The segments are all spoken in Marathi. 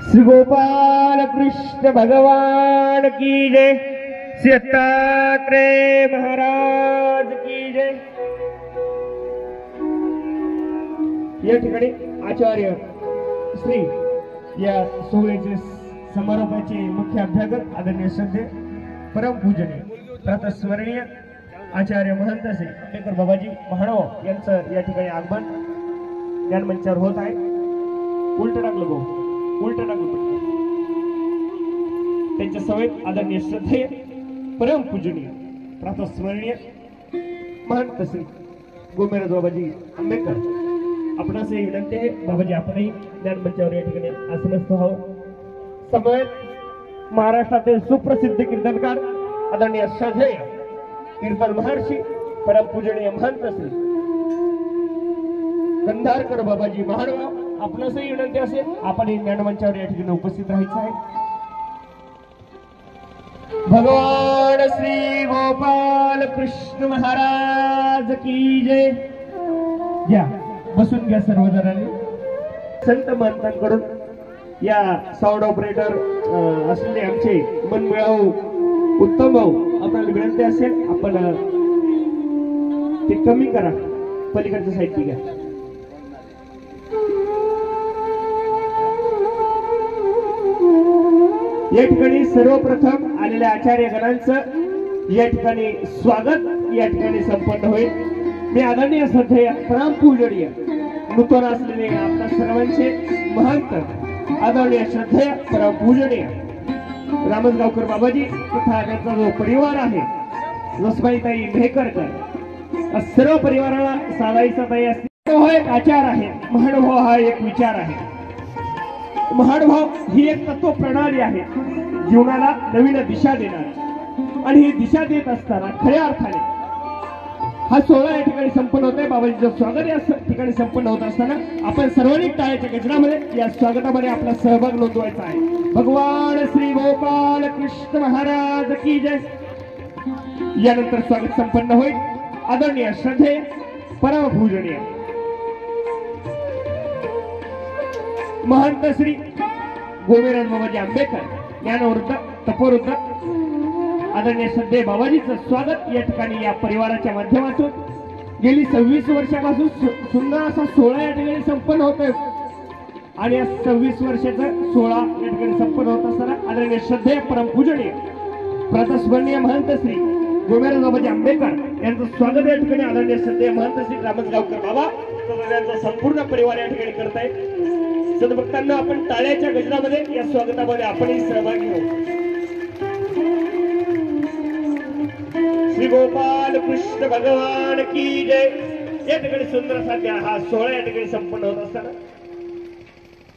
श्री गोपाल कृष्ण भगवान की जय। श्री दत्तात्रेय महाराज की जय। या ठिकाणी आचार्य श्री या सोहळ्याचे समारोपाचे मुख्य अभ्यागत आदरणीय श्रद्धे परमपूजनीय प्रातस्मरणीय आचार्य महंत श्री आंबेकर बाबाजी महाराव यांचं या ठिकाणी आगमन ज्ञानमंचावर होत आहे। उलट टाकलं भाऊ, उलट टाकलं त्यांच्या सवयीत आदरणीय श्रद्धेय परमपूजनीय प्रातस्मरणीय महंत श्री गोमेराज बाबाजी आंबेकर आपणास विनंती आहे बाबाजी आपणही ज्ञानमंचावर या ठिकाणी आसनस्थ व्हावं। समवेत महाराष्ट्रातील सुप्रसिद्ध कीर्तनकार आदरणीय श्रद्धेय कीर्तन महर्षी परमपूजनीय महंत श्री गंधारकर बाबाजी महाराव आपणासही विनंती असेल आपण ज्ञानमंचावर या ठिकाणी उपस्थित राहायचं आहे। भगवान श्री गोपाल कृष्ण महाराज की जय। घ्या बसून घ्या सर्वजणांनी। संत महंतांकडून या साऊंड ऑपरेटर असलेले आमचे मनमिळावू उत्तम भाऊ आपल्याला विनंती असेल आपण ते कमी करा, पलीकडच्या साईडची घ्या। या ठिकाणी सर्वप्रथम आलेल्या आचार्य गणांचं या ठिकाणी स्वागत या ठिकाणी संपन्न होईल। मी आदरणीय श्रद्धेय परमपूजनीय नूतन असलेले आपल्या सर्वांचे महंत आदरणीय श्रद्धेय परमपूजनीय रामसगावकर बाबाजी तथा त्यांचा जो परिवार आहे रसबाईताई मेहकरकर सर्व परिवाराला साधायचा ताई असते। हा एक आचार आहे, महानुभाव हा एक विचार आहे। महानुभाव ही एक तत्व प्रणाली आहे जीवनाला नवीन दिशा देणार आणि ही दिशा देत असताना खऱ्या अर्थाने हा सोहळा या ठिकाणी संपन्न होत आहे। बाबाजीचं स्वागत या ठिकाणी संपन्न होत असताना आपण सर्वांनी टाळ्याच्या गजरामध्ये या स्वागतामध्ये आपला सहभाग नोंदवायचा आहे। भगवान श्री गोपाल कृष्ण महाराज की जय। यानंतर स्वागत संपन्न होईल आदरणीय श्रद्धेय परमपूजनीय महंत श्री गोमेराज बाबाजी आंबेकर ज्ञानवृद्ध तपोवृद्ध आदरणीय श्रद्धेय बाबाजीचं स्वागत या ठिकाणी या परिवाराच्या माध्यमातून गेली 26 वर्षापासून सुंदर असा सोहळा या ठिकाणी संपन्न होतोय आणि या 26 वर्षाचा सोहळा या ठिकाणी संपन्न होत असताना आदरणीय श्रद्धेय परमपूजनीय प्रातस्मरणीय महंत श्री गोमेराज बाबाजी आंबेकर यांचं स्वागत या ठिकाणी आदरणीय श्रद्धेय महंत श्री रामसगावकर बाबा तथा त्यांचा संपूर्ण परिवार या ठिकाणी करत आहे। सद्भक्तांना आपण टाळ्याच्या गजरामध्ये या स्वागतामध्ये आपणही सहभागी होऊ। श्री गोपाल कृष्ण भगवान की जय। या ठिकाणी सुंदर असा हा सोहळा या ठिकाणी संपन्न होत असताना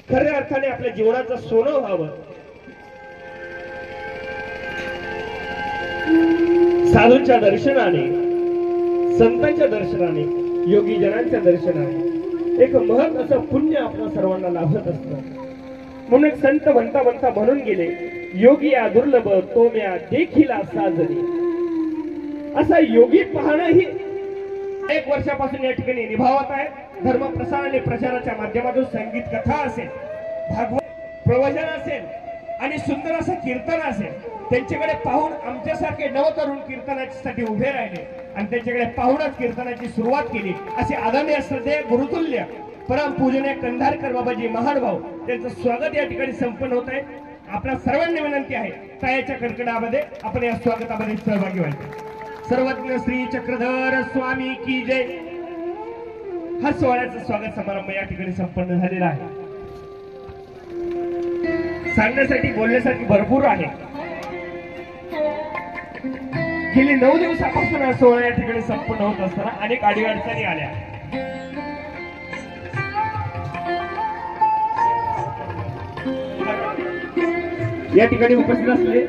खऱ्या अर्थाने आपल्या जीवनाचं सोनं व्हावं, साधूंच्या दर्शनाने संतांच्या दर्शनाने योगी जनांच्या दर्शनाने एक महत् असं पुण्य आपल्या सर्वांना लाभत असतं। म्हणून एक संत म्हणता म्हणता म्हणून गेले योगी या दुर्लभ तो म्या देखीला साजली। असा योगी पाहणं ही 1 वर्षापासून या ठिकाणी निभावत आहे। धर्म प्रसार आणि प्रचाराच्या माध्यमातून संगीत कथा असेल, भागवत प्रवचन असेल आणि सुंदर असं कीर्तन असेल, त्यांच्याकडे पाहून आमच्यासारखे नवतरुण कीर्तनासाठी उभे राहिले आणि त्यांच्याकडे पाहूनच कीर्तनाची सुरुवात केली। असे आदरणीय श्रद्धेय गुरुतुल्य परमपूजनीय कंधारकर बाबाजी महानुभाव त्यांचं स्वागत या ठिकाणी संपन्न होत आहे। आपल्या सर्वांनी विनंती आहे टाळ्याच्या कडकडामध्ये आपण या स्वागतामध्ये सहभागी व्हायचे। सर्वज्ञ श्री चक्रधर स्वामी की जय। हा सोहळ्याचा स्वागत समारंभ या ठिकाणी संपन्न झालेला आहे। सांगण्यासाठी बोलण्यासाठी भरपूर आहे। गेली 9 दिवसापासून हा सोहळा या ठिकाणी संपन्न होत असताना अनेक अडीअडचणी आल्या। या ठिकाणी उपस्थित असलेले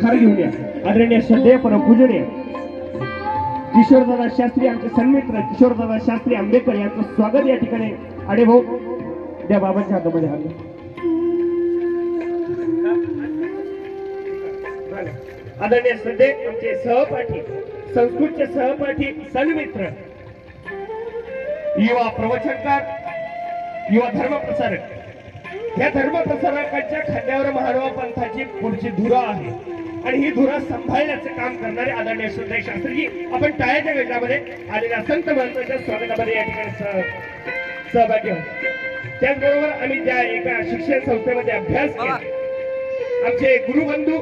हार घेऊन या आदरणीय श्रद्धेय परमपूजनीय किशोरदादा शास्त्री आमचे सन्मित्र किशोरदादा शास्त्री आंबेकर यांचं स्वागत या ठिकाणी अडे भाऊ त्या बाबांच्या हातामध्ये आलं। आदरणीय श्रद्धेय आमचे सहपाठी संस्कृतचे सहपाठी सन्मित्र युवा प्रवचनकार युवा धर्म प्रसारक या धर्म प्रसारकांच्या खांद्यावर महानुभाव पंथाची पुढची धुरा आहे आणि ही धुरा सांभाळण्याचं काम करणारे आदरणीय श्रद्धेय शास्त्रीजी आपण टाळ्याच्या गजरामध्ये आलेल्या संत महंतांच्या स्वागतामध्ये या ठिकाणी सहभागी आहोत। त्याचबरोबर आम्ही त्या एका शिक्षण संस्थेमध्ये अभ्यास केला। आमचे गुरुबंधू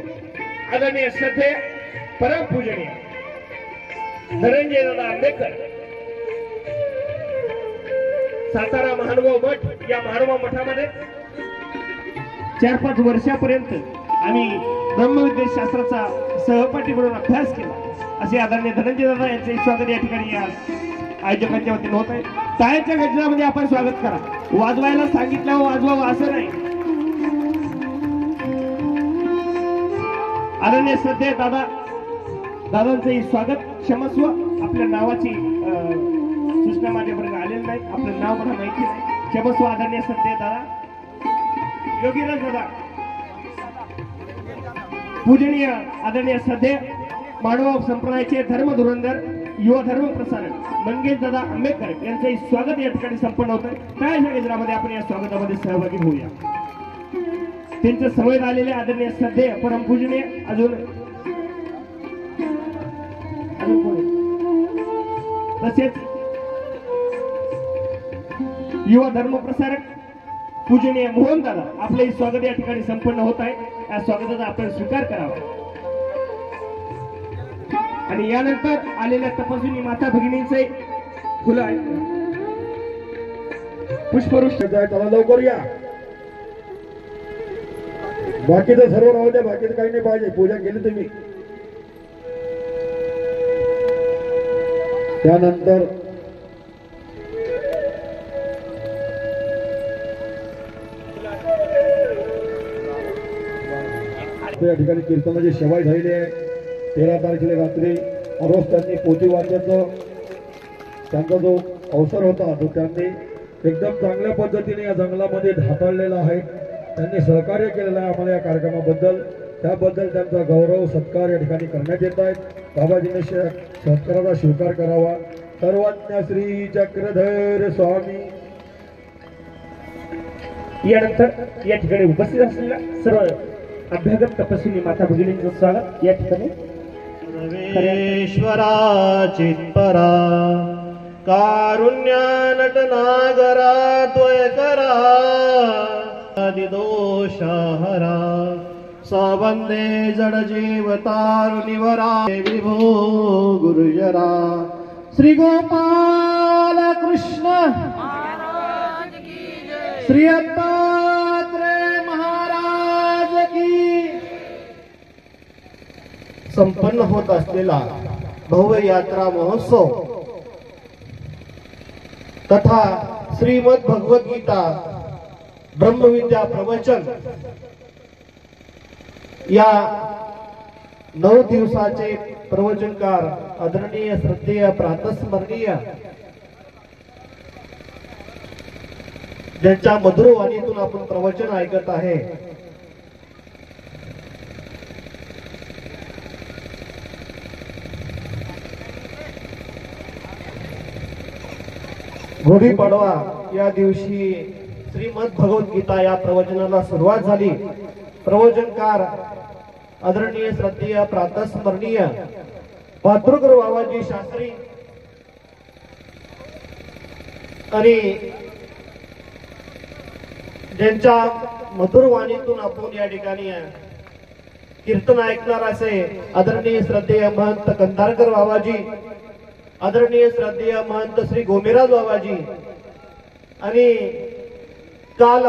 आदरणीय श्रद्धेय परमपूजनीय धनंजय दादा आंबेडकर सातारा महानुभाव मठ या महानुभाव मठामध्ये 4-5 वर्षापर्यंत आम्ही ब्रह्मविद्या शास्त्राचा सहपाठी म्हणून अभ्यास केला असे आदरणीय धनंजय दादा यांचे स्वागत या ठिकाणी या आयोजकांच्या वतीने होत आहे। टाळ्याच्या गजरामध्ये आपण स्वागत करा। वाजवायला सांगितलं वाजवावं असं नाही। आदरणीय श्रद्धेय दादांचंही स्वागत। क्षमस्व आपल्या नावाची सूचना माझ्यापर्यंत आलेली नाही, आपलं नाव मला माहिती नाही, क्षमस्व आदरणीय श्रद्धेय दादा। योगीराज दादा पूजनीय आदरणीय श्रद्धेय मानव संप्रदायाचे धर्म धुरंधर युवा धर्म प्रसारक मंगेश दादा आंबेडकर यांचंही स्वागत या ठिकाणी संपन्न होत आहे। टाळ्याच्या गजरामध्ये आपण या स्वागतामध्ये सहभागी होऊया। त्यांच्या समवेत आलेले आदरणीय श्रद्धेय परमपूजनीय अजून तसेच युवा धर्म प्रसारक पूजनीय मोहन दादा आपले स्वागत या ठिकाणी संपन्न होत आहे। या स्वागताचा आपण स्वीकार करावा आणि यानंतर आलेल्या तपस्विनी माता भगिनींचे फुलं आहेत पुष्पवृष्टी त्याला लवकर या। बाकीचं सर्व राहू द्या, बाकीचं काही नाही पाहिजे। पूजा केली तुम्ही त्यानंतर या ठिकाणी कीर्तनाची शेवाई झालेली आहे। 13 तारखेला रात्री रोज त्यांनी पोथी वाचण्याचा त्यांचा जो अवसर होता तो त्यांनी एकदम चांगल्या पद्धतीने या जंगलामध्ये हाताळलेला आहे। त्यांनी सहकार्य केलेलं आहे आम्हाला या कार्यक्रमाबद्दल, त्याबद्दल त्यांचा गौरव सत्कार या ठिकाणी करण्यात येत आहे। बाबाजीने सत्काराचा स्वीकार करावा। सर्वज्ञ श्री चक्रधर स्वामी यानंतर या ठिकाणी उपस्थित असलेल्या सर्व अभ्यागत तपस्विनी माता भगिनींचं स्वागत या ठिकाणी। सर्वेश्वरा चित्परा कारुण्या नटनागरा द्वयकरा दोषहरा सबंधे जड जीव तारुनिवरा विभो गुरुजरा श्री गोपाल कृष्ण श्री दत्तात्रेय महाराज की। संपन्न होत असलेला भव्य यात्रा महोत्सव तथा श्रीमद भगवत गीता ब्रह्मविद्या प्रवचन या 9 दिवसाचे प्रवचनकार आदरणीय श्रद्धेय प्रातस्मरणीय ज्यांच्या मधुर वाणीतून आपण प्रवचन ऐकत आहे गुढीपाडवा या दिवशी श्रीमद भगवत गीता या प्रवचनाला सुरुवात झाली। प्रवचनकार आदरणीय श्रद्धेय प्रातस्मरणीय पात्रुगुरु बाबाजी शास्त्री आणि ज्यांच्या मधुर वाणीतून आपण या ठिकाणी कीर्तन ऐकणार असे आदरणीय श्रद्धेय महंत कंधारकर बाबाजी, आदरणीय श्रद्धेय महंत श्री गोमेराज बाबाजी आणि काल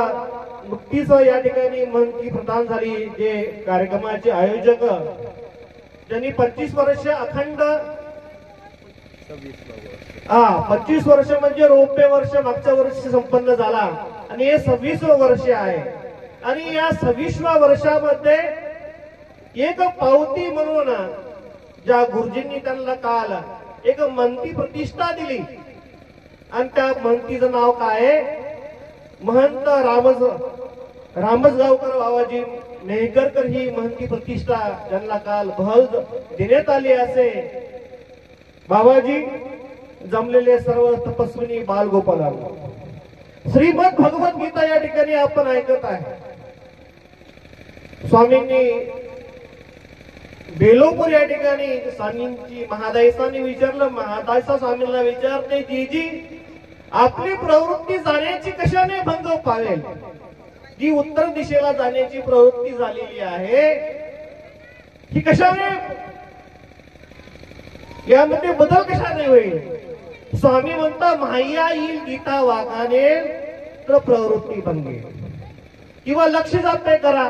नुकतीच या ठिकाणी महंती प्रदान झाली जे कार्यक्रमाचे आयोजक ज्यांनी 25 वर्ष अखंड 25 वर्ष म्हणजे रौप्य वर्ष मागच्या वर्षी संपन्न झाला आणि हे 26वे वर्ष आहे आणि या 26व्या वर्षामध्ये एक पावती म्हणून ज्या गुरुजींनी त्यांना काल एक महंती प्रतिष्ठा दिली आणि त्या महंतीचं नाव काय आहे महंत रामसगावकर बाबाजी मेहकरकर ही महंती प्रतिष्ठा ज्यांना काल बहल देण्यात आली असे बाबाजी जमलेले सर्व तपस्विनी बालगोपाल श्रीमद भगवद्गीता या ठिकाणी आपण ऐकत आहे. स्वामींनी बेलोपूर या ठिकाणी स्वामींची महादायसाने विचारलं. महादायसा स्वामींना विचारते, जीजी आपली प्रवृत्ती जाण्याची कशाने भंग पावेल? जी उत्तर दिशेला जाण्याची प्रवृत्ती झालेली आहे ही कशाने, यामध्ये बदल कशाने होईल? स्वामी म्हणता, माया येईल गीता वागाने तर प्रवृत्ती भंगेल. किंवा लक्ष जाते करा,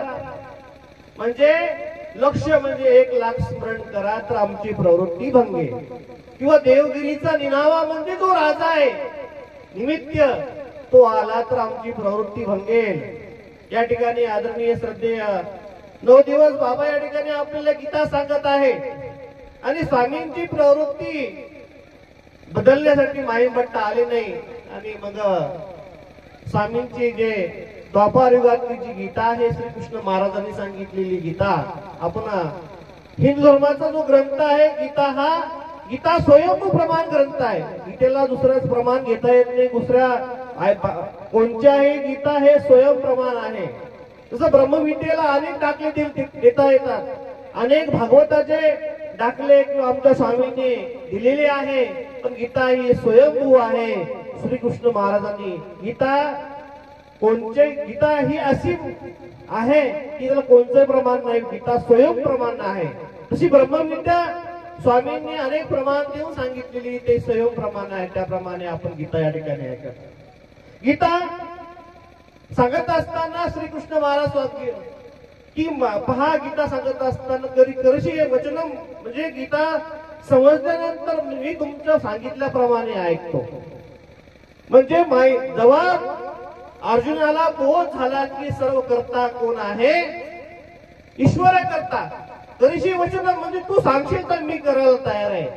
म्हणजे लक्ष म्हणजे 1,00,000 स्मरण करा तर आमची प्रवृत्ती भंगेल. किंवा देवगिरीचा निनावा म्हणजे जो राजा आहे निमित्त तो आला तर आमची प्रवृत्ती भंगेल. या ठिकाणी आदरणीय श्रद्धेय 9 दिवस बाबा या ठिकाणी आपल्याला गीता सांगत आहे आणि स्वामींची प्रवृत्ती बदलण्यासाठी माहीमभट्ट आले नाही. आणि मग स्वामींची जे द्वापार युगातली जी गीता आहे, श्रीकृष्ण महाराजांनी सांगितलेली गीता, आपण हिंदू धर्माचा जो ग्रंथ आहे गीता स्वयंभू प्रमाण ग्रंथ आहे. गीतेला दुसरंच प्रमाण घेता येत नाही. कोणत्याही गीता हे स्वयं प्रमाण आहे. जसं ब्रह्मविद्येला अनेक दाखले देता येतात, अनेक भागवताचे दाखले किंवा आमच्या स्वामींनी दिलेले आहे, पण गीता ही स्वयंभू आहे. श्रीकृष्ण महाराजांनी गीता ही अशी आहे की त्याला कोणतं प्रमाण नाही, गीता स्वयं प्रमाण आहे. तशी ब्रह्मविद्या स्वामींनी अनेक प्रमाण देऊन सांगितलेली ते स्वयं प्रमाण आहे. त्याप्रमाणे आपण गीता या ठिकाणी ऐकत. गीता सांगत असताना श्रीकृष्ण महाराज की पहा, गीता सांगत असताना करशी वचन म्हणजे गीता समजल्यानंतर मी तुमच्या सांगितल्याप्रमाणे ऐकतो. म्हणजे जेव्हा अर्जुनाला बोध झाला की सर्व करता कोण आहे? ईश्वर करता. करशी वचन म्हणजे तू सांगशील तर मी करायला तयार आहे.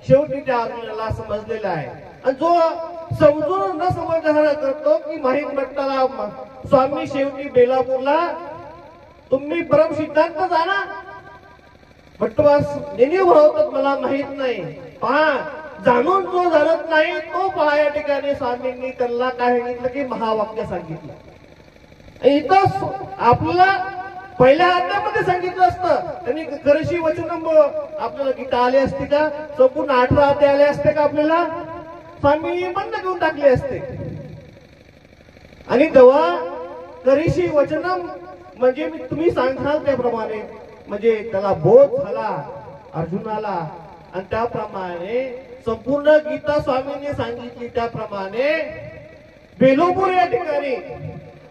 शेवटी त्या अर्जुनाला समजलेला आहे. आणि जो समजून न समजणारा करतो की माहीमभट्टाला स्वामी शेवटी बेलापूरला तुम्ही परम सिद्धांत जाणा, भट्टवास नेहमी भरवतात मला माहित नाही. पहा, जाणून जो जाणत नाही तो पहा. या ठिकाणी स्वामींनी त्यांना काय सांगितलं की महावाक्य सांगितलं. इथं आपल्याला पहिल्या अध्यायामध्ये सांगितलं असतं त्यांनी करशी वचन आपल्याला गीता आली असती का? संपूर्ण 18 अध्याय आले असते का आपल्याला? स्वामी बंद घेऊन टाकले असते. आणि तेव्हा करशी वचनम म्हणजे तुम्ही सांगाल त्याप्रमाणे, म्हणजे त्याला बोध झाला अर्जुनाला. आणि त्याप्रमाणे संपूर्ण गीता स्वामींनी सांगितली त्याप्रमाणे बेलोपूर या ठिकाणी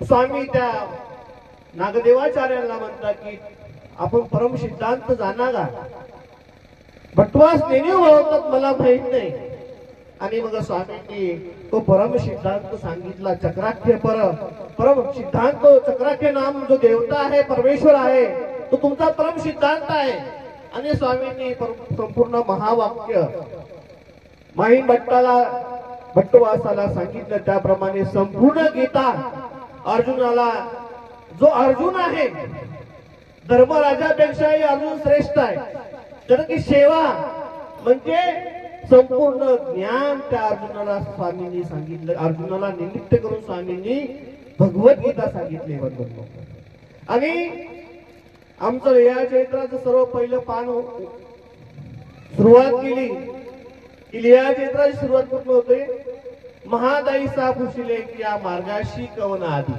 स्वामी त्या नागदेवाचार्यांना म्हणतात की आपण परम सिद्धांत जाणा का? भट्टवास नेहमी वळवतात मला माहित नाही. आणि मग स्वामींनी तो परम सिद्धांत सांगितला. चक्राख्य परम सिद्धांत, चक्राख्य नाम जो देवता आहे परमेश्वर आहे तो तुमचा परम सिद्धांत आहे. आणि स्वामींनी संपूर्ण महावाक्य माहीमभट्टाला भट्टवासाला सांगितलं. त्याप्रमाणे संपूर्ण गीता अर्जुनाला, जो अर्जुन आहे धर्मराजापेक्षाही अर्जुन श्रेष्ठ आहे. तर की सेवा म्हणजे संपूर्ण ज्ञान त्या अर्जुनाला स्वामींनी सांगितलं. अर्जुनाला निमित्त करून स्वामींनी भगवद्गीता सांगितली. आणि आमचं या चैत्राचं सर्व पहिलं पान सुरुवात केली की लिहा चैत्राची सुरुवात कुठून होते? महादायीसा पुशिले की या मार्गाशी कवन आधी.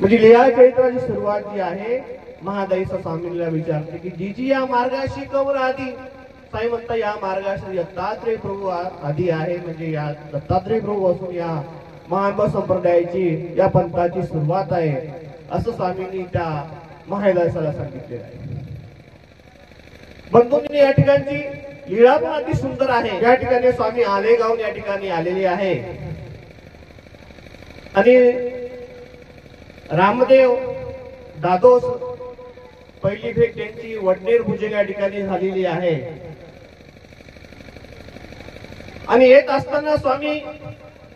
म्हणजे लिहा चैत्राची सुरुवात जी आहे महादायीसा स्वामींना विचारते की जी या मार्गाशी कवन आधी. साई म्हणता या मार्गाशी दत्तात्रेय प्रभू आधी आहे. म्हणजे या दत्तात्रेय प्रभू असून या महानुभाव संप्रदायाची या पंथाची सुरुवात आहे असं स्वामींनी त्या महादायीसाला सांगितलेलं आहे. बंधूंनी या ठिकाणची लीळा पण अति सुंदर आहे. या ठिकाणी स्वामी आलेगाव या ठिकाणी आलेले आहे. आणि रामदेव दादोस पहिली भेट त्यांची वडनेर भुजंग या ठिकाणी झालेली आहे. आणि येत असताना स्वामी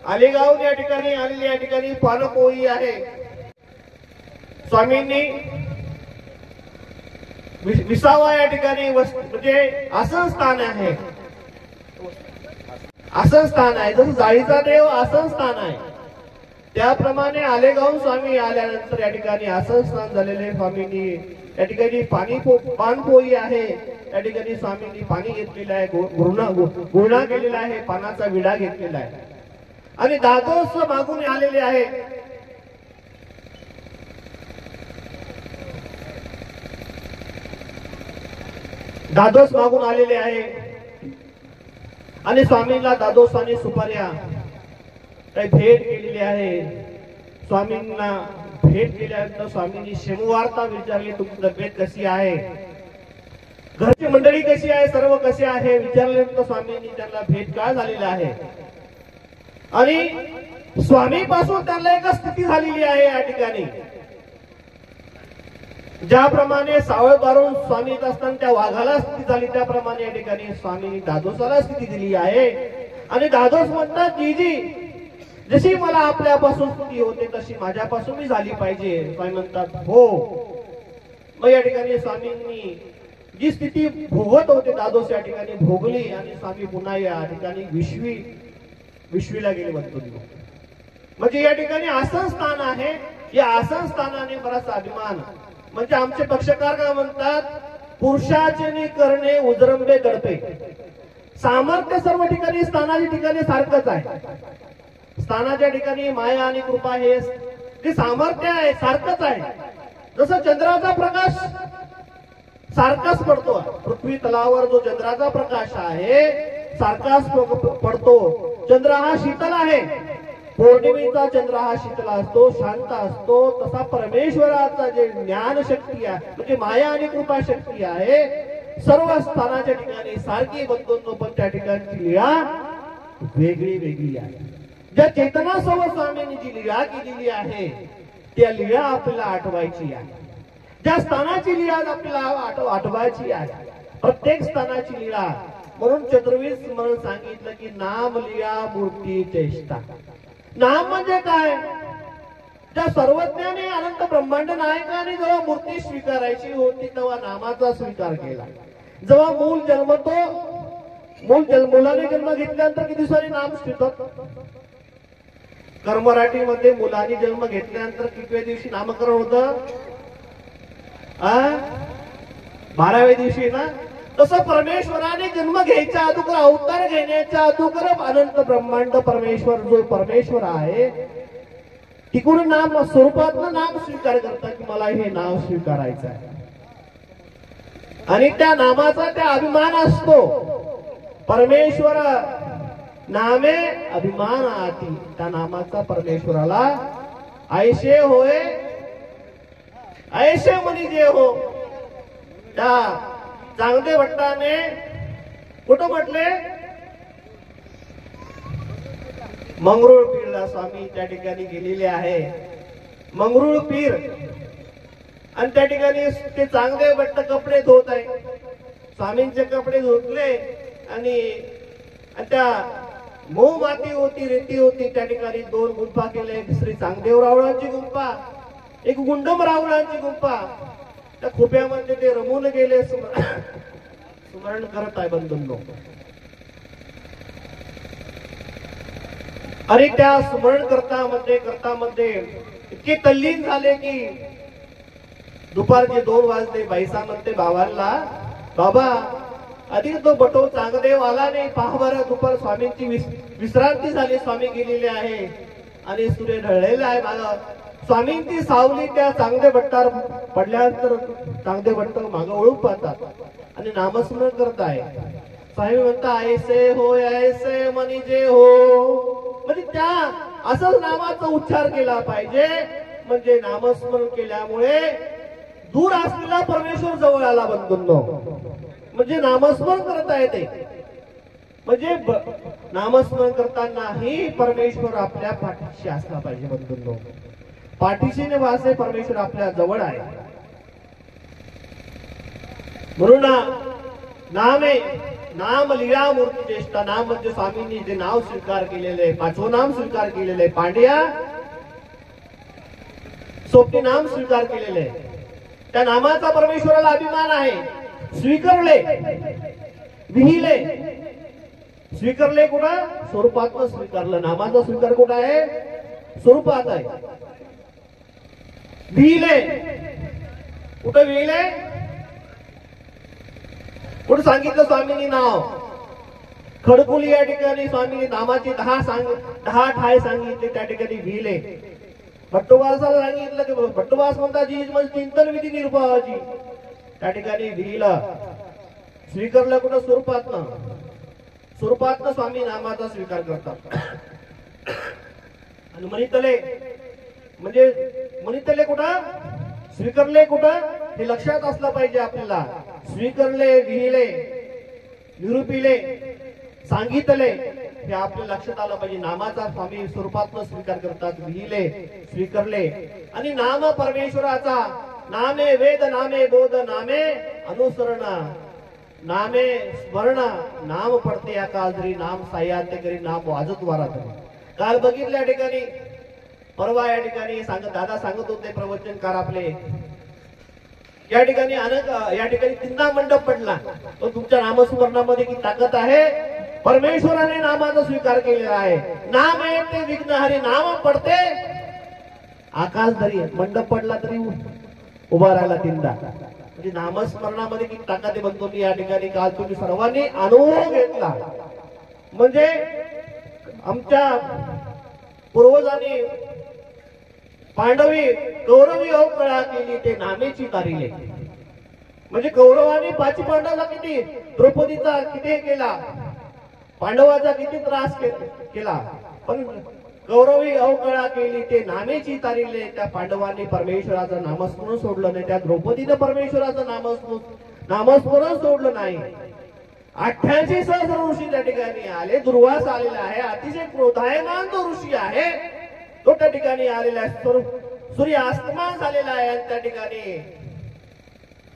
आलेगाव या ठिकाणी आलेले, या ठिकाणी पानपोळी आहे. स्वामींनी विसावा या ठिकाणी म्हणजे आसन स्थान आहे. आसन स्थान आहे. जसं जाळीचा देव आसन स्थान आहे, त्याप्रमाणे आलेगाव स्वामी आल्यानंतर या ठिकाणी आसन स्थान झालेले स्वामींनी या ठिकाणी पानपोई आहे, या ठिकाणी स्वामींनी पाणी घेतलेलं आहे, गुळणा केलेला आहे, पानाचा विडा घेतलेला आहे आणि दादोस मागून आलेले आहे. दादोस मागून आलेले आहे आणि स्वामींना दादोस आणि सुपाऱ्या काही भेट केलेली आहे. स्वामींना भेट केल्यानंतर स्वामींनी शेमवार्ता विचारली, तुमची तब्येत कशी आहे, घरची मंडळी कशी आहे, सर्व कसे आहे विचारल्यानंतर स्वामींनी त्यांना भेट काय झालेला आहे आणि स्वामी पासून त्यांना एक स्थिती झालेली आहे. या ठिकाणी ज्याप्रमाणे सावळ बारून स्वामी येत असताना त्या वाघाला स्थिती झाली, त्याप्रमाणे या ठिकाणी स्वामींनी दादोसाला स्थिती दिली आहे. आणि दादोस म्हणतात, जीजी जशी मला आपल्यापासून स्थिती होते तशी माझ्यापासून मी झाली पाहिजे. स्वामी म्हणतात, हो. मग या ठिकाणी स्वामींनी जी स्थिती भोगत होते दादोस या ठिकाणी भोगली आणि स्वामी पुन्हा या ठिकाणी विश्वीला गेले म्हणतो. म्हणजे या ठिकाणी आसन स्थान आहे. या आसन स्थानाने बराच अभिमान. म्हणजे आमचे पक्षकार काय म्हणतात, पुरुषाचे करणे उजरंबे गडपे. सामर्थ्य सर्व ठिकाणी स्थानाच्या ठिकाणी सारखंच आहे. स्थानाच्या ठिकाणी माया आणि कृपा हे जे सामर्थ्य आहे सारखंच आहे. जसं चंद्राचा प्रकाश सारखाच पडतो, पृथ्वी तलावर जो चंद्राचा प्रकाश आहे सारखाच पडतो. चंद्र हा शीतल आहे, पौर्णिमेचा चंद्र हा शीतल असतो, शांत असतो. तसा परमेश्वराचा जे ज्ञान शक्ती आहे म्हणजे माया आणि कृपा शक्ती आहे सर्व स्थानाच्या ठिकाणी सारखी बंधूंनो, पण त्या ठिकाणची लीळा वेगळी वेगळी आहे. ज्या चेतनासह स्वामींनी जी लीळा केलेली आहे त्या लीळा आपल्याला आठवायची आहे. ज्या स्थानाची लीळा आपल्याला आठवायची आहे, प्रत्येक स्थानाची लीळा. म्हणून चतुर्विस म्हणून सांगितलं की नाम लीळा मूर्ती चेष्टा. नाम म्हणजे काय, त्या सर्वज्ञाने अनंत ब्रह्मांड नायकाने जेव्हा मूर्ती स्वीकारायची होती तेव्हा नामाचा स्वीकार केला. जेव्हा मूल जन्मतो, मुलाने जन्म घेतल्यानंतर किती दिवसांनी नाम स्वीकारतो. कर्मराठीमध्ये मुलाने जन्म घेतल्यानंतर कितव्या दिवशी नामकरण होतं, 12व्या दिवशी ना. तसं परमेश्वराने जन्म घ्यायच्या अगोदर, अवतार घेण्याच्या अगोदर अनंत ब्रह्मांड परमेश्वर जो परमेश्वर आहे तिकडून नाम स्वरूपात नाम स्वीकार करतात की मला हे नाव स्वीकारायचं आहे. आणि त्या नामाचा त्या अभिमान असतो. परमेश्वर नामे अभिमान आती, त्या नामाचा परमेश्वराला ऐशे होय ऐशे मनी जे हो. त्या चांगदेव भट्टाने कुठं म्हटले, मंगरुळ पीरला स्वामी त्या ठिकाणी गेलेले आहे. मंगरुळ पीर आणि त्या ठिकाणी ते चांगदेव भट्ट कपडे धुत आहे. स्वामींचे कपडे धुतले आणि त्या मऊ माती होती, रेती होती. त्या ठिकाणी 2 गुंफा केल्या, एक श्री चांगदेव रावळांची गुंफा, एक गुंडम रावळांची गुंफा. त्या खोप्यामध्ये ते रमून गेले, स्मरण करत आहे बंधूंनो. आणि त्या स्मरण करता इतके तल्लीन झाले की दुपारचे 2 वाजले. बाईसा म्हणते बाबांना, बाबा अधिक तो बटो चांगदेव आला नाही, पहा बरं दुपार स्वामींची विश्रांती झाली, स्वामी गेलेले आहे आणि सूर्य ढळलेला आहे. मागं स्वामींची सावली त्या चांगदेव भट्टावर पडल्यानंतर चांगदेव भट्ट मागं ओळून पाहतात आणि नामस्मरण करत आहे. स्वामी म्हणता, ऐसे हो ऐसे मनी जे हो. म्हणजे त्या असंच नामाचा उच्चार केला पाहिजे. म्हणजे नामस्मरण केल्यामुळे दूर असलेला परमेश्वर जवळ आला बंधूंनो. म्हणजे नामस्मरण करता येते. म्हणजे नामस्मरण करतानाही परमेश्वर आपल्या पाठीशी असला पाहिजे बंधूंनो. पाठीशी ने वासे परमेश्वर आपल्या जवळ आहे. म्हणून नाम लीळा मूर्ती चेष्टा. नाम म्हणजे स्वामींनी जे नाव स्वीकार केलेले आहे, 5वं नाम स्वीकार केलेलं आहे. पांड्या सोपे नाम स्वीकार केलेले आहे. त्या नामाचा परमेश्वराला अभिमान आहे. स्वीकारले, विहिले स्वीकारले कुठं? स्वरूपात स्वीकारलं. नामाचा स्वीकार कुठं आहे? स्वरूपात आहे. विहिले कुठं? विहिले कुठं सांगितलं स्वामींनी नाव? खडकुली या ठिकाणी स्वामींनी नामाची 10 ठाय सांगितले, त्या ठिकाणी विहिले. भट्टोबासाला सांगितलं की भट्टोबास म्हणता जी म्हणजे चिंतन विधी निर्भावाची, त्या ठिकाणी विहिलं. स्वीकारलं कुठं? स्वरूपातनं. स्वरूपातनं स्वामी नामाचा स्वीकार करतात. आणि म्हणितले म्हणजे म्हणितले कुठं? स्वीकारले कुठं? हे लक्षात असलं पाहिजे आपल्याला. स्वीकारले, विहिले, निरूपिले, सांगितले, हे आपल्या लक्षात आलं पाहिजे. नामाचा स्वामी स्वरूपातनं स्वीकार करतात. विहिले, स्वीकारले. आणि नाम परमेश्वराचा. नामे वेद, नामे बोध, नामे अनुसरण, नामे स्मरण, नाम पडते या काजरी, नाम साह्याते करी, नाम वाजत वारात. काल बघितल्या ठिकाणी, परवा या ठिकाणी दादा सांगत होते प्रवचनकार आपले, या ठिकाणी या ठिकाणी तिन्हा मंडप पडला. तो तुमच्या नामस्मरणामध्ये की ताकद आहे. परमेश्वराने नामाचा स्वीकार केलेला आहे. नाम आहे ते विघ्नहरी, नाम पडते आकाश धरी. मंडप पडला तरी उभा राहिला तीनदा. म्हणजे नामस्मरणामध्ये की ताकद बनतो. या ठिकाणी काल तुम्ही सर्वांनी अनुभव घेतला. म्हणजे आमच्या पूर्वजांनी पांडवी कौरवी अवकळा केली ते नामेची तारिले. म्हणजे कौरवांनी 5 पांडवाला किती, द्रौपदीचा किती केला, पांडवाचा किती त्रास केला, पण कौरवी अवकळा केली ते नामेची तारिले. त्या पांडवांनी परमेश्वराचं नामस्मरण सोडलं नाही. त्या द्रौपदीनं परमेश्वराचं नामस्मरण सोडलं नाही. 88 सहस्र ऋषी त्या ठिकाणी आले. दुर्वास आलेला आहे. अतिशय क्रोधायमान जो ऋषी आहे तो त्या ठिकाणी आलेला आहे. सूर्य अस्तमान झालेला आहे. आणि त्या ठिकाणी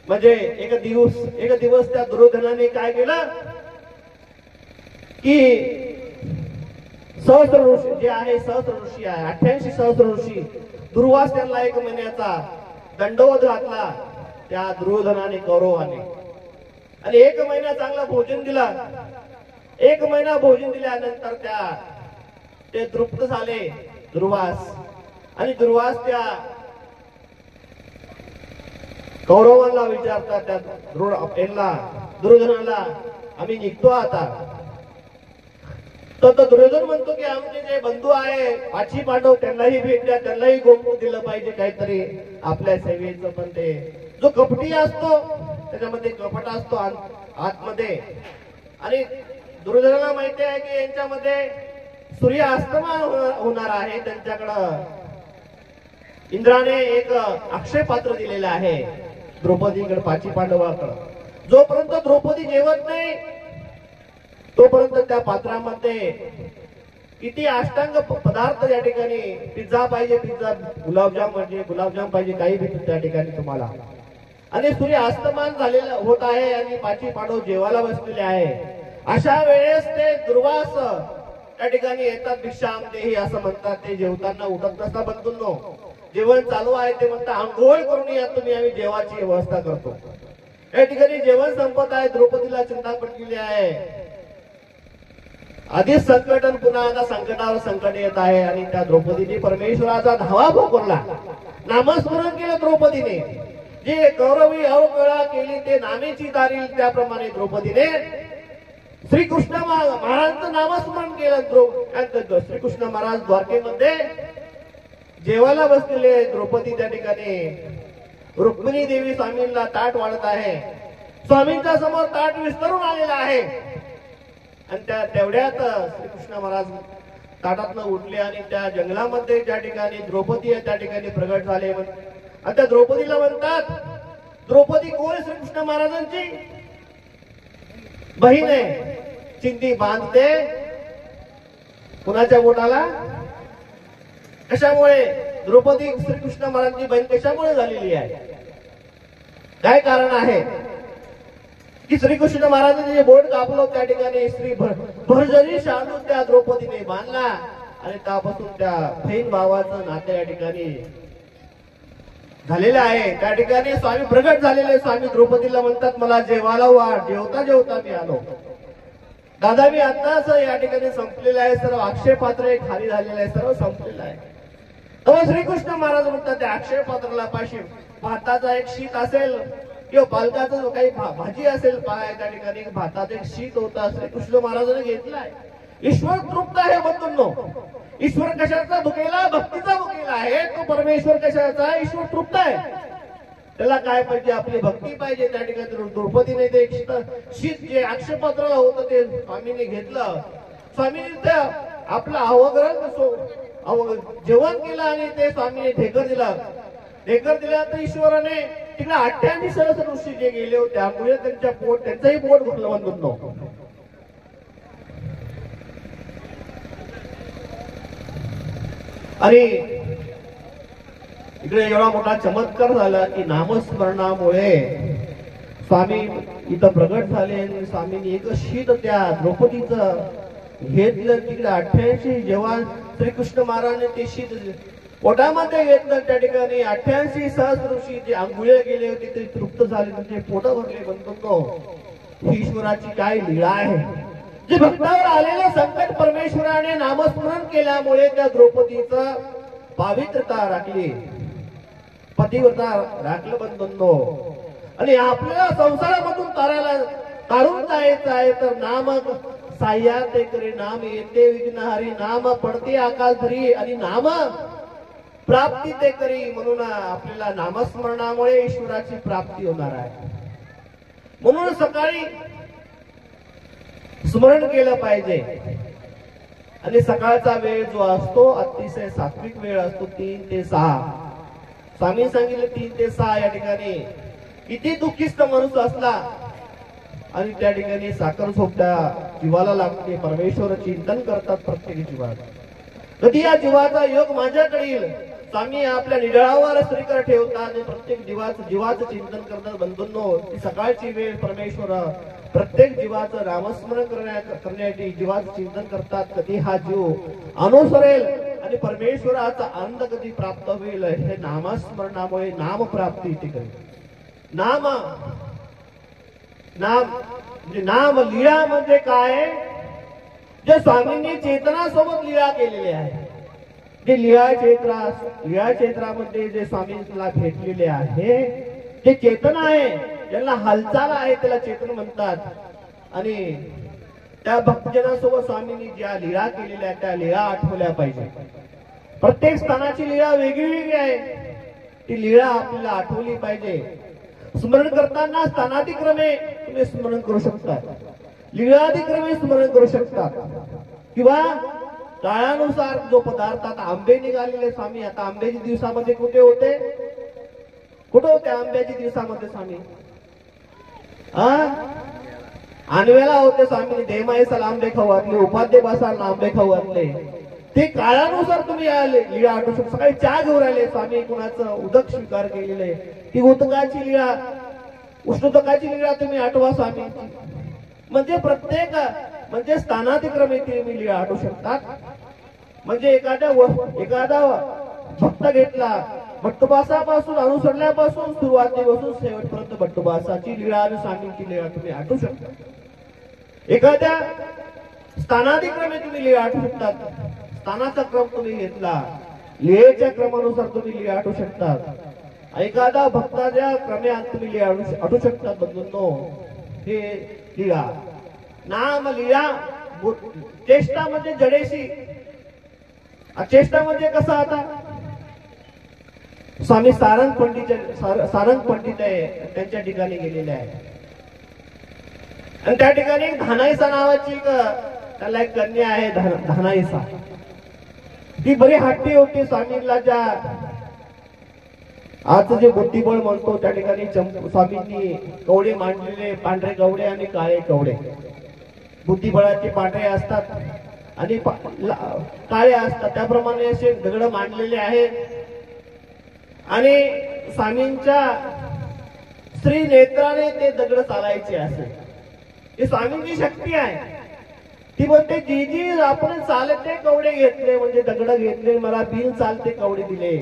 म्हणजे एक दिवस त्या दुर्योधनाने काय केलं की सहस्र ऋषी जे आहे, सहस्र ऋषी आहे, 88 सहस्र ऋषी, दुर्वास त्यांना 1 महिन्याचा दंडवत घातला त्या दुर्योधनाने, कौरवाने. आणि 1 महिना चांगला भोजन दिला. 1 महिना भोजन दिल्यानंतर ते तृप्त झाले दुर्वास. आणि दुर्वास त्या कौरवांना विचारतात, त्या दुर्योधनाला, आम्ही निघतो आता. तर दुर्योधन म्हणतो की आमचे जे बंधू आहे 5 पांडव त्यांनाही भेटल्या, त्यांनाही गोमूत्र दिलं पाहिजे काहीतरी आपल्या सेवेचं. पण ते जो कपटी असतो त्याच्यामध्ये कपट असतो आतमध्ये. आणि दुर्योधनाला माहिती आहे की यांच्यामध्ये सूर्य अस्तमान होणार आहे. त्यांच्याकडं इंद्राने एक अक्षय पात्र दिलेलं आहे द्रौपदीकडे, 5 पांडवाकडं. जोपर्यंत द्रौपदी जेवत नाही तोपर्यंत त्या पात्रामध्ये किती अष्टांग पदार्थ या ठिकाणी, पिझ्झा पाहिजे, पिझ्झा, गुलाबजाम म्हणजे गुलाबजाम पाहिजे, काही भेटत त्या ठिकाणी तुम्हाला. आणि सूर्य अस्तमान झालेला होत आहे आणि 5 पांडव जेवायला बसलेले आहे. अशा वेळेस ते दुर्वास त्या ठिकाणी येतात. भिक्षाम देही असं म्हणतात. ते जेवताना उठत नसता. बंधूंनो, जेवण चालू आहे ते म्हणता आंघोळ करून या तुम्ही, आम्ही जेवाची व्यवस्था करतो. या ठिकाणी जेवण संपत आहे. द्रौपदीला चिंता पडलेली आहे. आधीच संकट आणि पुन्हा आता संकटावर संकट येत आहे. आणि त्या द्रौपदीने परमेश्वराचा धावा भोगला, नामस्मरण केलं द्रौपदीने. जे कौरवी अवकळा केली ते नामेची तारील, त्याप्रमाणे द्रौपदीने श्रीकृष्ण महाराजांचं नामस्मरण केलं. श्रीकृष्ण महाराज द्वारकेमध्ये जेवायला बसलेले. द्रौपदी त्या ठिकाणी रुक्मिणी देवी स्वामींना ताट वाढत आहे. स्वामींच्या समोर ताट विस्तरून आलेला आहे. आणि तेवढ्यात श्रीकृष्ण महाराज ताटातनं उठले आणि त्या जंगलामध्ये ज्या ठिकाणी द्रौपदी आहे त्या ठिकाणी प्रगट झाले. आणि त्या द्रौपदीला म्हणतात, द्रौपदी कोण? श्रीकृष्ण महाराजांची बहीण आहे. चिंती बांधते कुणाच्या बोटाला? कशामुळे? द्रौपदी श्रीकृष्ण महाराजांची बहीण कशामुळे झालेली आहे? काय कारण आहे की श्रीकृष्ण महाराजांनी जे बोट कापलं त्या ठिकाणी श्री भरजरी शालू त्या द्रौपदीने बांधला. आणि त्यापासून त्या बहीण भावाचं नाते या ठिकाणी झालेलं आहे. त्या ठिकाणी स्वामी प्रगट झालेले. स्वामी द्रौपदीला म्हणतात, मला जेवायला वाढ. जेवता जेवता मी आलो. दादा मी आताच या ठिकाणी संपलेलं आहे, सर्व आक्षेपात्र खाली झालेलं आहे, सर्व संपलेलं आहे. तेव्हा श्रीकृष्ण महाराज म्हणतात त्या आक्षेप पात्राला पाशी भाताचा एक शीत असेल किंवा पालकाचा जो काही भाजी असेल त्या ठिकाणी भाताचं एक शीत होता श्रीकृष्ण महाराजांनी घेतलाय. ईश्वर तृप्त आहे बंधूंनो. ईश्वर कशाचा भुकेला? भक्तीचा भुकेला आहे. तो परमेश्वर कशाचा? ईश्वर तृप्त आहे. त्याला काय पाहिजे? आपली भक्ती पाहिजे. त्या ठिकाणी द्रौपदीने ते शीत जे आक्षेपात्राला होतं ते स्वामीने घेतलं. स्वामीने त्या आपलं अवग्रह जेवण केलं आणि ते स्वामीने ढेकर दिला. ढेकर दिल्यानंतर ईश्वराने तिकडे 88 सहस्र ऋषी जे गेले होते त्यामुळे त्यांचंही पोट भरलं बंधूंनो. आणि इकडे एवढा मोठा चमत्कार झाला की नामस्मरणामुळे स्वामी इथं प्रगट झाले आणि स्वामींनी एक शीत त्या द्रौपदीचं घेतलं. तिकडे 88 जेव्हा श्रीकृष्ण महाराजांनी ते शीत पोटामध्ये घेतलं त्या ठिकाणी 88 सहस्र ऋषी जे आंघोळ्या गेले होते ते तृप्त झाले, म्हणजे पोट भरले बंधूंनो. ही ईश्वराची काय लीळा आहे. जे भक्तावर आलेलं संकट परमेश्वराने नामस्मरण केल्यामुळे त्या द्रौपदीचं पावित्रता राखली, पतिव्रता राखलं बंधूंनो. आणि आपल्याला संसारामधून तारून जायचं आहे तर नाम साह्या ते करे नाम येते विघ्नहारी नाम पडते आकाश धरी आणि नाम प्राप्ती ते करी. म्हणून आपल्याला नामस्मरणामुळे ईश्वराची प्राप्ती होणार आहे. म्हणून सकाळी स्मरण केलं पाहिजे. आणि सकाळचा वेळ जो असतो अतिशय सात्विक वेळ असतो. 3 ते 6 स्वामी सांगितले 3 ते 6 या ठिकाणी किती दुःखीस्त माणूस असला आणि त्या ठिकाणी साखर झोपत्या जीवाला लागते. परमेश्वर चिंतन करतात प्रत्येक जीवात. कधी या जीवाचा योग माझ्याकडे येईल. स्वामी आपल्या निडळावर श्रीकर ठेवतात. प्रत्येक जीवाचं चिंतन करतात बंधूंनो. ती सकाळची वेळ परमेश्वर प्रत्येक जीवाचं नामस्मरण करण्यासाठी जीवाचं चिंतन करतात. कधी हा जीव अनुसरेल आणि परमेश्वराचा आनंद कधी प्राप्त होईल हे नामस्मरणामुळे नाम प्राप्ती ती करेल. नाम म्हणजे नाम लीळा म्हणजे काय? जे स्वामींनी चेतनासोबत लीळा केलेली आहे. जे लीळा क्षेत्रामध्ये जे स्वामींना भेटलेले आहे जे चेतन आहे, ज्यांना हालचाल आहे त्याला चेतन म्हणतात. आणि त्या भक्तजनासोबत स्वामींनी ज्या लीळा केलेल्या त्या लीळा आठवल्या पाहिजे. प्रत्येक स्थानाची लीळा वेगळी आहे. ती लीळा आपल्याला आठवली पाहिजे. स्मरण करताना स्थानातिक्रमे तुम्ही स्मरण करू शकता, लीळाधिक्रमे स्मरण करू शकता किंवा काळानुसार जो पदार्थ. आता आंबे निघालेले स्वामी आता आंब्याच्या दिवसामध्ये कुठे होते आंब्याच्या दिवसामध्ये स्वामी? आणवेला होते स्वामी. देमाईसाला आंबे खाऊ घातले, उपाध्ये बसाला आंबे खाऊ घातले. ते काळानुसार तुम्ही लीळा आठवू शकता. सकाळी चहा घेऊन राहिले स्वामी, कुणाचं उदक स्वीकार केलेलं आहे ती उदकाची लीळा, उष्णोदकाची लीळा तुम्ही आठवा स्वामी. म्हणजे प्रत्येक म्हणजे स्थानातिक्रमे तुम्ही लीळा आठवू शकतात. म्हणजे एखादा भक्त घेतला भट्टुबासापासून अनुसरण्यापासून सुरुवातीपासून शेवटपर्यंत भट्टुबासाची लीळा आणि स्वामींची लीळा तुम्ही आठवू शकता. एखाद्या स्थानाधिक्रमे तुम्ही लीळा आठवू शकतात. स्थानाचा क्रम तुम्ही घेतला, लीळेच्या क्रमानुसार तुम्ही लीळा आठवू शकतात. एखादा भक्ताच्या क्रमात तुम्ही लीळा आठवू शकतात बंधूंनो. हे लीळा नाम लीळा. चेष्टा म्हणजे जडेशी. चेष्टा म्हणजे कसं? आता स्वामी सारंग पंडित आहे त्यांच्या ठिकाणी गेलेले आहे आणि त्या ठिकाणी धानाईसा नावाची त्याला एक कन्या आहे धानाईसा. ती बरी हट्टी होती स्वामींना. ज्या आज जे बुद्धिबळ म्हणतो त्या ठिकाणी स्वामींनी कवडे मांडलेले, पांढरे कवडे आणि काळे कवडे. बुद्धिबळाचे पांढरे असतात आणि काळे असतात, त्याप्रमाणे असे दगड मांडलेले आहेत. आणि स्वामींच्या श्री नेत्राने ते दगड चालायचे असे. ही स्वामींची शक्ती आहे. ती म्हणते जी आपण चालते कवडे घेतले म्हणजे दगड घेतले, मला बिन चालते कवडे दिले.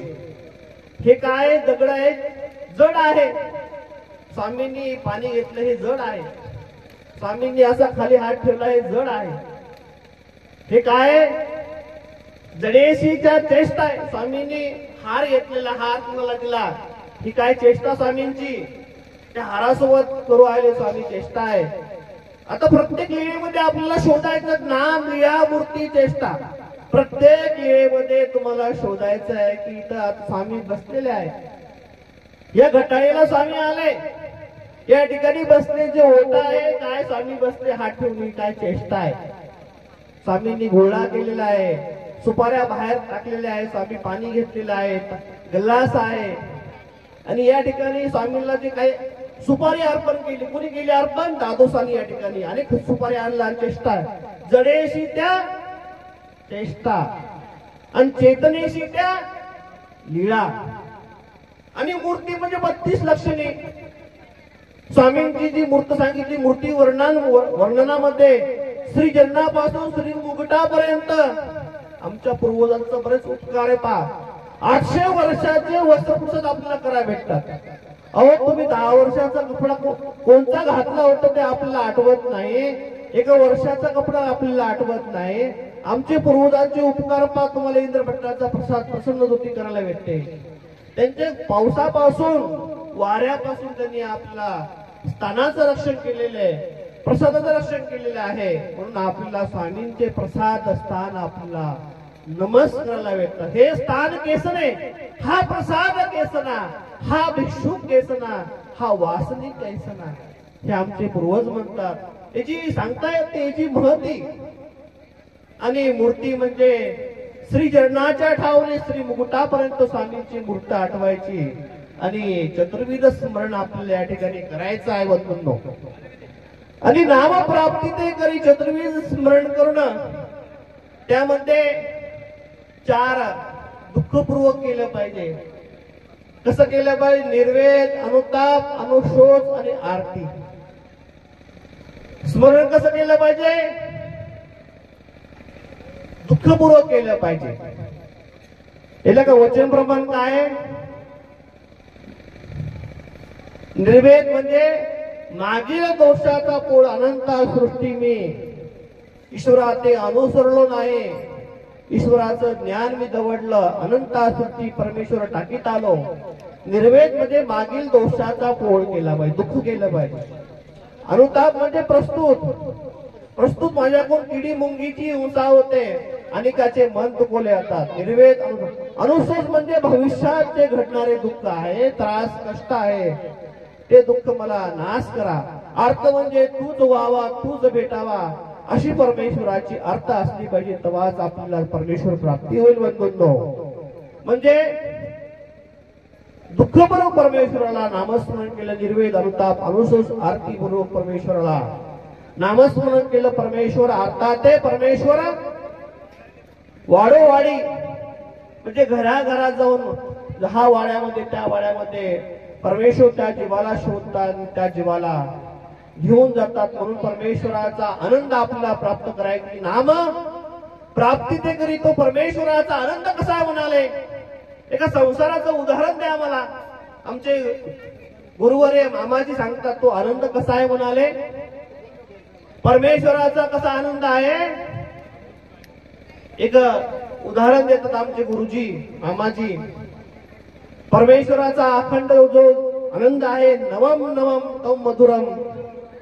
हे काय दगड आहे? जड आहे. स्वामींनी पाणी घेतलं हे जड आहे. स्वामींनी असा खाली हात ठेवला, हे जड आहे. हे काय? जडेशीच्या चेष्टा आहे. स्वामींनी हार घेतलेला, हार कुणाला दिला, ही काय चेष्टा स्वामींची? त्या हारासोबत करू आले स्वामी चेष्टा आहे. आता प्रत्येक लीळेमध्ये आपल्याला शोधायचं नाम, लीळा, मूर्ती, चेष्टा. प्रत्येक लीळेमध्ये तुम्हाला शोधायचं आहे की इथं आता स्वामी बसलेले आहेत. या घटाळीला स्वामी आले, या ठिकाणी बसले, जे होत आहे काय? स्वामी बसले हात ठेवून, काय चेष्टा आहे? स्वामींनी घोळा केलेला आहे, सुपाऱ्या बाहेर टाकलेल्या आहे, स्वामी पाणी घेतलेलं आहे, गल्लास आहे. आणि या ठिकाणी स्वामींना जे काही सुपारी अर्पण केली, कुणी केली अर्पण? दादोसानी या ठिकाणी अनेक सुपारी आणला. चेष्टा जडेशी त्या चेष्टा आणि चेतनेशी त्या लीळा. आणि मूर्ती म्हणजे 32 लक्षणे. स्वामींची जी मूर्त सांगितली, मूर्ती वर्णनामध्ये श्री जन्नापासून श्री मुकुटापर्यंत आमच्या पूर्वजांचा बरेच उपकार आहे. पहा, 800 वर्षाचे वस्त्रपुषद आपल्याला करायला भेटतात. अहो, तुम्ही 10 वर्षाचा कपडा कोणता घातला होता ते आपल्याला आठवत नाही, 1 वर्षाचा कपडा आपल्याला आठवत नाही. आमचे पूर्वजांचे उपकार पहा, तुम्हाला इंद्रभट्टाचा प्रसाद प्रसन्नदूती करायला भेटते. त्यांचे पावसापासून वाऱ्यापासून त्यांनी आपला स्थानाचं रक्षण केलेलं आहे, प्रसादाचं रक्षण केलेलं आहे. म्हणून आपल्याला स्वामींचे प्रसाद स्थान आपल्याला नमस्काराला भेटतात. हे स्थान केसने, हा प्रसाद केसना, हा भिक्षुक केसना, हा वासनिक केसना, हे आमचे पूर्वज म्हणतात. याची सांगता येते याची महती. आणि मूर्ती म्हणजे श्री चरणाच्या ठावने श्री मुकुटापर्यंत स्वामींची मूर्त आठवायची आणि चतुर्विध स्मरण आपल्याला या ठिकाणी करायचं आहे बंधूंनो. आणि नामप्राप्ती ते करी चतुर्विध स्मरण करणं, त्यामध्ये 4 दुःखपूर्वक केलं पाहिजे. कसं केलं पाहिजे? निर्वेद, अनुताप, अनुशोच आणि आरती. स्मरण कसं केलं पाहिजे? दुःखपूर्वक केलं पाहिजे. याला का वचन प्रमाण काय? निर्वेद म्हणजे मागील दोषाचा पोळ अनंत सृष्टी मी ईश्वरा ते अनुसरलो नाही, ईश्वराचं ज्ञान मी दवडलं, अनंत सृष्टी परमेश्वर टाकीत आलो. निर्वेद म्हणजे मागील दोषाचा पोळ केला पाहिजे, दुःख केलं पाहिजे. अनुताप म्हणजे प्रस्तुत माझ्याकडून किडी मुंगीची उंचा होते, अनेकाचे मन दुखवले जातात. निर्वेद. अनुशोच म्हणजे भविष्यात जे घडणारे दुःख आहे, त्रास, कष्ट आहे, ते दुःख मला नाश करा. अर्थ म्हणजे तूच व्हावा, तूच भेटावा, अशी परमेश्वराची अर्थ असली पाहिजे, तेव्हाच आपल्याला परमेश्वर प्राप्ती होईल बंधूंनो. म्हणजे दुःखपूर्वक परमेश्वराला नामस्मरण केलं, निर्वेद, अनुताप, अनुशोच, आरतीपूर्वक परमेश्वराला नामस्मरण केलं. परमेश्वर अर्थात ते परमेश्वर वाडोवाडी म्हणजे घराघरात जाऊन हा वाड्यामध्ये त्या वाड्यामध्ये परमेश्वर त्या जीवाला शोधतात, त्या जीवाला घेऊन जातात. म्हणून परमेश्वराचा आनंद आपल्याला प्राप्त करायची नाम प्राप्ती ते करी. तो परमेश्वराचा आनंद कसा आहे म्हणाले? एका संसाराचं उदाहरण द्या मला. आमचे गुरुवर्य मामाजी सांगतात तो आनंद कसा आहे म्हणाले? परमेश्वराचा कसा आनंद आहे? एक उदाहरण देतात आमचे गुरुजी मामाजी. परमेश्वराचा अखंड जो आनंद आहे, नवम नवम तम मधुरम,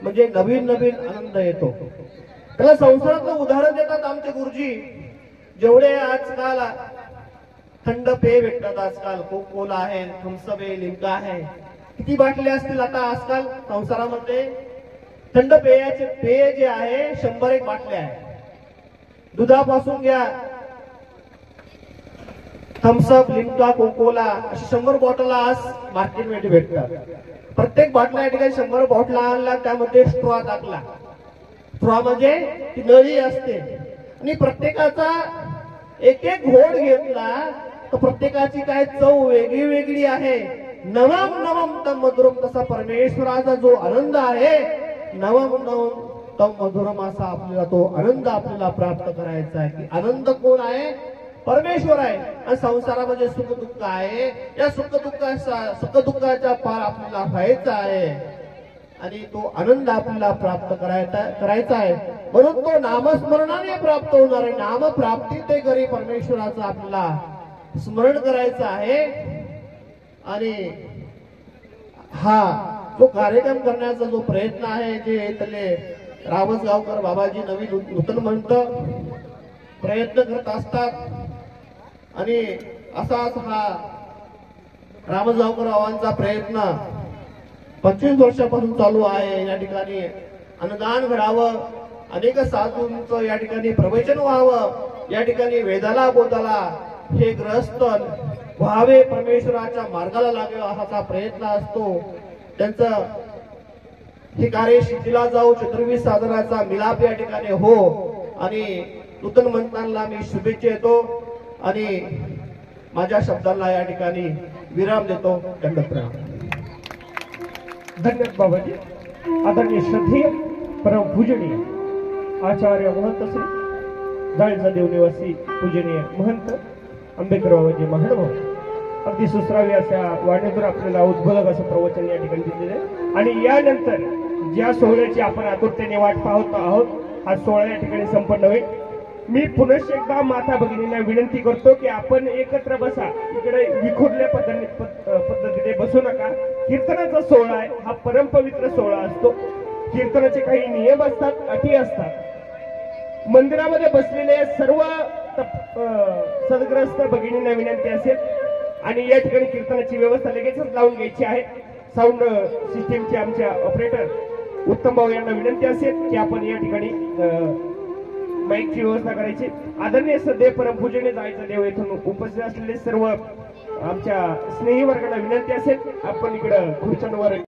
म्हणजे नवीन नवीन आनंद येतो. त्याला संसाराचं उदाहरण देतात आमचे गुरुजी. जेवढे आजकाल थंड पेय भेटतात, आजकाल कोकोला आहे, थम्सअप आहे, लिम्का आहे, किती बाटल्या असतील आता आजकाल संसारामध्ये. थंड पेयाचे पेय जे आहे 100 बाटल्या आहे. दुधापासून घ्या, थम्सअप, लिम्का, कोकोला अशी 100 बॉटल आज मार्केटमध्ये भेटतात. प्रत्येक बाटला या ठिकाणी 100 बॉटला आणला, त्यामध्ये स्ट्रॉ टाकला. स्ट्रॉ म्हणजे ती नळी असते आणि प्रत्येकाचा एक एक घोट घेतला तर प्रत्येकाची काय चव वेगळी वेगळी आहे. नवम नवम तम मधुरम, तसा परमेश्वराचा जो आनंद आहे, नवम नवम तम मधुरम असा आपल्याला तो आनंद आपल्याला प्राप्त करायचा आहे. की आनंद कोण आहे? परमेश्वर आहे. आणि संसारामध्ये सुख दुःख आहे, या सुख दुःखाच्या पार आपल्याला व्हायचं आहे. आणि तो आनंद आपल्याला प्राप्त करायचा आहे. म्हणून तो नामस्मरणाने प्राप्त होणार आहे. नाम प्राप्ती ते करी परमेश्वराचं आपल्याला स्मरण करायचं आहे. आणि हा जो कार्यक्रम करण्याचा जो प्रयत्न आहे जे इथले रावसगावकर बाबाजी नवीन नूतन मंत प्रयत्न करत असतात. आणि असाच हा रामसगावकर बाबांचा प्रयत्न 25 वर्षापासून चालू आहे. या ठिकाणी अनुदान घडावं, अनेक साधूंचं या ठिकाणी प्रवचन व्हावं, या ठिकाणी वेदाला बोधाला हे ग्रस्त व्हावे, परमेश्वराच्या मार्गाला लागावे असा प्रयत्न असतो त्यांचं. हे कार्य शिथिला जाऊ, 24 साधनाचा मिलाप या ठिकाणी हो. आणि नूतन मंत्रांना मी शुभेच्छा देतो आणि माझ्या शब्दांना या ठिकाणी विराम देतो. दंडप्रणाम. धन्यवाद बाबाजी. आदरणीय श्रद्धेय परम पूजनीय आचार्य महंत श्री जाळीचा देवनिवासी पूजनीय महंत आंबेडकर बाबाजी महानुभाव अगदी सुसरावी अशा वाणीतून आपल्याला उद्बोधक असं प्रवचन या ठिकाणी दिलेलं आहे. आणि यानंतर ज्या सोहळ्याची आपण आतुरतेने वाट पाहत आहोत हा सोहळा या ठिकाणी संपन्न होईल. मी पुनश्च एकदा माता भगिनींना विनंती करतो की आपण एकत्र बसा. इकडे विखुरल्या पद्धतीने बसू नका. कीर्तनाचा सोहळा आहे हा परमपवित्र सोहळा असतो. कीर्तनाचे काही नियम असतात, अटी असतात. मंदिरामध्ये बसलेले सर्व सदग्रस्त भगिनींना विनंती असेल आणि या ठिकाणी कीर्तनाची व्यवस्था लगेचच लावून घ्यायची आहे. साऊंड सिस्टीमचे आमच्या ऑपरेटर उत्तम भाऊ यांना विनंती असेल की आपण या ठिकाणी माईकची व्यवस्था करायची. आदरणीय सध्या परमपूजनीय जायचा देव येथून उपस्थित असलेले सर्व आमच्या स्नेही वर्गाला विनंती असेल आपण इकडं खुर्च्यांवर